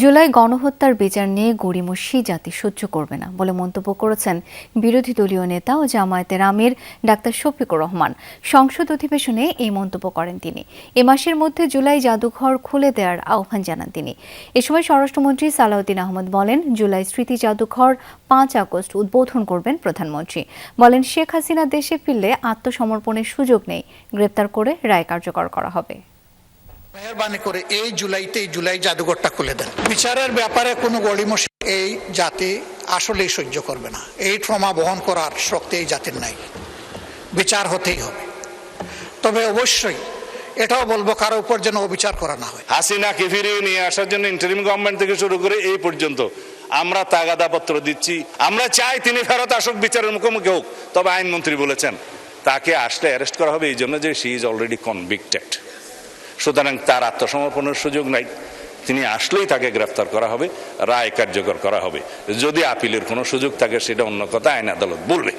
জুলাই গণহত্যার বিচার নিয়ে গড়িমসি জাতি সহ্য করবে না বলে মন্তব্য করেছেন বিরোধী দলীয় নেতা ও জামায়াতের আমির ডাক্তার শফিকুর রহমান। সংসদ অধিবেশনে এই মন্তব্য করেন তিনি। এ মাসের মধ্যে জুলাই জাদুঘর খুলে দেওয়ার আহ্বান জানান তিনি। এ সময় স্বরাষ্ট্রমন্ত্রী সালাউদ্দিন আহমদ বলেন, জুলাই স্মৃতি জাদুঘর ৫ আগস্ট উদ্বোধন করবেন প্রধানমন্ত্রী। বলেন, শেখ হাসিনা দেশে ফিরলে আত্মসমর্পণের সুযোগ নেই, গ্রেপ্তার করে রায় কার্যকর করা হবে। মেহরবানি করে এই জুলাই জাদুঘরটা খুলে দেন। বিচারের ব্যাপারে কোনো গড়িমসি এই জাতি আসলেই সহ্য করবে না। এই ট্রমা বহন করার শক্তি এই জাতির নাই। বিচার হতেই হবে। তবে অবশ্যই এটাও বলবো, কারো উপর যেন অবিচার করা না হয়। হাসিনাকে ফিরিয়ে নিয়ে আসার জন্য ইন্টারিম গভর্নমেন্ট থেকে শুরু করে এই পর্যন্ত আমরা তাগাদাপত্র দিচ্ছি। আমরা চাই তিনি ফেরত আসুক, বিচারের মুখোমুখি হোক। তবে আইনমন্ত্রী বলেছেন তাকে আসলে অ্যারেস্ট করা হবে এই জন্য যে শি ইজ অলরেডি কনভিক্টেড। সুতরাং তার আত্মসমর্পণের সুযোগ নাই। তিনি আসলেই তাকে গ্রেফতার করা হবে, রায় কার্যকর করা হবে। যদি আপিলের কোনো সুযোগ থাকে সেটা অন্য কথা, আইন আদালত বলবে।